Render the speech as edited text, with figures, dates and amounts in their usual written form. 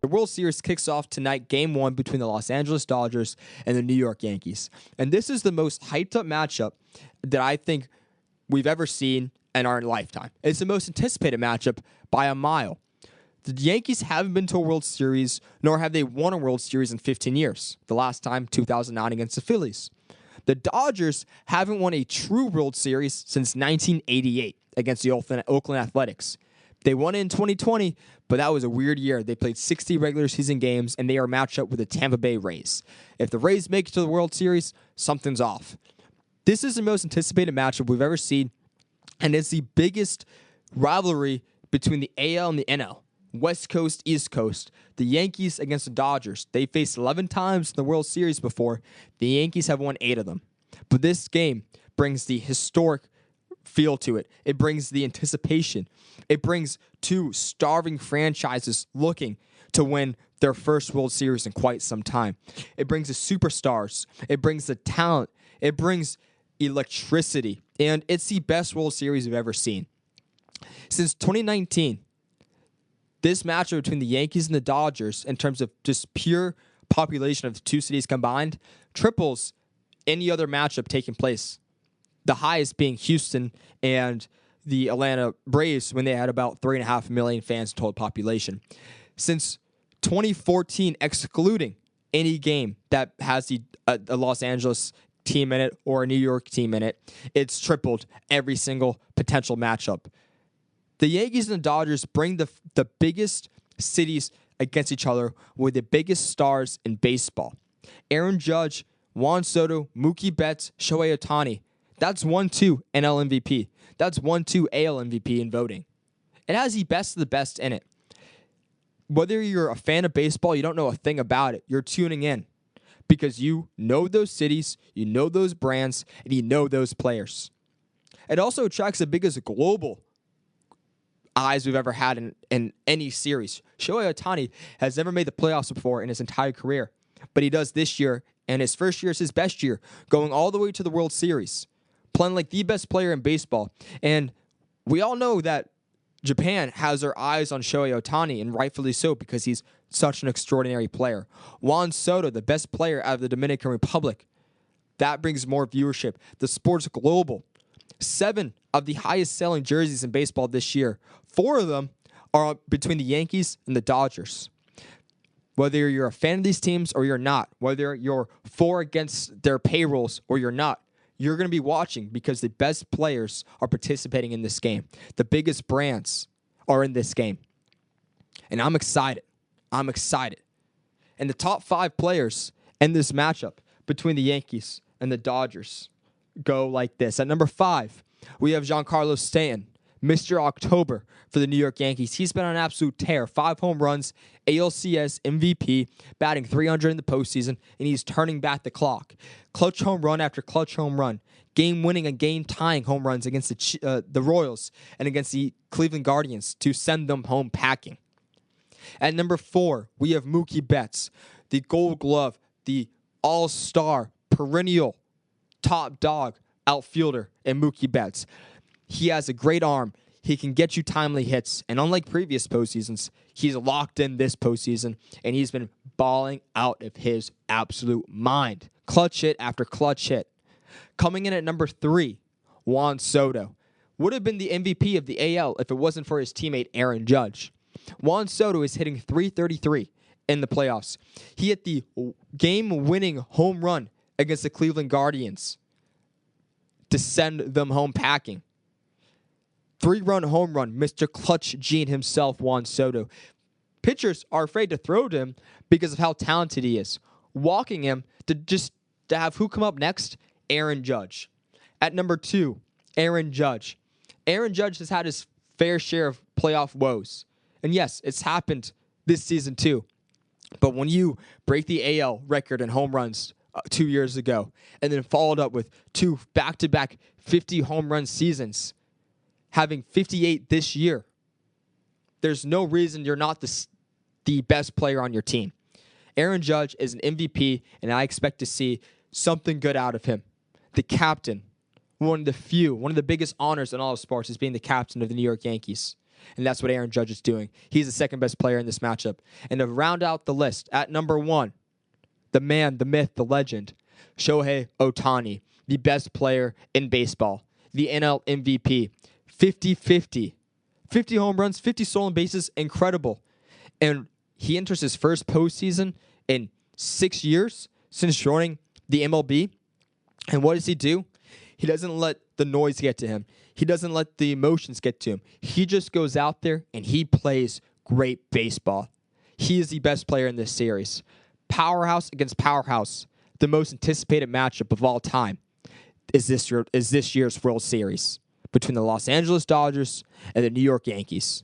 The World Series kicks off tonight, Game 1 between the Los Angeles Dodgers and the New York Yankees. And this is the most hyped-up matchup that I think we've ever seen in our lifetime. It's the most anticipated matchup by a mile. The Yankees haven't been to a World Series, nor have they won a World Series in 15 years. The last time, 2009 against the Phillies. The Dodgers haven't won a true World Series since 1988 against the Oakland Athletics. They won it in 2020, but that was a weird year. They played 60 regular season games, and they are matched up with the Tampa Bay Rays. If the Rays make it to the World Series, something's off. This is the most anticipated matchup we've ever seen, and it's the biggest rivalry between the AL and the NL. West Coast, East Coast. The Yankees against the Dodgers. They faced 11 times in the World Series before. The Yankees have won 8 of them. But this game brings the historic feel to it. It brings the anticipation. It brings two starving franchises looking to win their first World Series in quite some time. It brings the superstars. It brings the talent. It brings electricity. And it's the best World Series we've ever seen. Since 2019, this matchup between the Yankees and the Dodgers, in terms of just pure population of the two cities combined, triples any other matchup taking place. The highest being Houston and the Atlanta Braves when they had about 3.5 million fans in total population. Since 2014, excluding any game that has a Los Angeles team in it or a New York team in it, it's tripled every single potential matchup. The Yankees and the Dodgers bring the biggest cities against each other with the biggest stars in baseball. Aaron Judge, Juan Soto, Mookie Betts, Shohei Ohtani. That's 1-2 NL MVP. That's 1-2 AL MVP in voting. It has the best of the best in it. Whether you're a fan of baseball, you don't know a thing about it, you're tuning in because you know those cities, you know those brands, and you know those players. It also attracts the biggest global eyes we've ever had in any series. Shohei Ohtani has never made the playoffs before in his entire career, but he does this year, and his first year is his best year, going all the way to the World Series, playing like the best player in baseball. And we all know that Japan has their eyes on Shohei Ohtani, and rightfully so, because he's such an extraordinary player. Juan Soto, the best player out of the Dominican Republic. That brings more viewership. The sport's global. 7 of the highest selling jerseys in baseball this year. 4 of them are between the Yankees and the Dodgers. Whether you're a fan of these teams or you're not, whether you're for against their payrolls or you're not, you're going to be watching because the best players are participating in this game. The biggest brands are in this game. And I'm excited. I'm excited. And the top 5 players in this matchup between the Yankees and the Dodgers go like this. At number 5, we have Giancarlo Stanton, Mr. October for the New York Yankees. He's been on an absolute tear. 5 home runs, ALCS MVP, batting .300 in the postseason, and he's turning back the clock. Clutch home run after clutch home run. Game-winning and game-tying home runs against the Royals and against the Cleveland Guardians to send them home packing. At number 4, we have Mookie Betts, the Gold Glove, the all-star, perennial top dog outfielder in Mookie Betts. He has a great arm. He can get you timely hits. And unlike previous postseasons, he's locked in this postseason, and he's been balling out of his absolute mind. Clutch hit after clutch hit. Coming in at number 3, Juan Soto. Would have been the MVP of the AL if it wasn't for his teammate Aaron Judge. Juan Soto is hitting .333 in the playoffs. He hit the game-winning home run against the Cleveland Guardians to send them home packing. 3-run home run, Mr. Clutch Gene himself, Juan Soto. Pitchers are afraid to throw to him because of how talented he is. Walking him to have who come up next? Aaron Judge. At number 2, Aaron Judge. Aaron Judge has had his fair share of playoff woes. And yes, it's happened this season too. But when you break the AL record in home runs 2 years ago, and then followed up with 2 back-to-back 50 home run seasons, having 58 this year, there's no reason you're not the best player on your team. Aaron Judge is an MVP, and I expect to see something good out of him. The captain, one of the biggest honors in all of sports is being the captain of the New York Yankees. And that's what Aaron Judge is doing. He's the second best player in this matchup. And to round out the list, at number 1, the man, the myth, the legend, Shohei Ohtani, the best player in baseball, the NL MVP, 50-50. 50 home runs, 50 stolen bases, incredible. And he enters his first postseason in 6 years since joining the MLB. And what does he do? He doesn't let the noise get to him. He doesn't let the emotions get to him. He just goes out there and he plays great baseball. He is the best player in this series. Powerhouse against powerhouse. The most anticipated matchup of all time is this year's World Series between the Los Angeles Dodgers and the New York Yankees.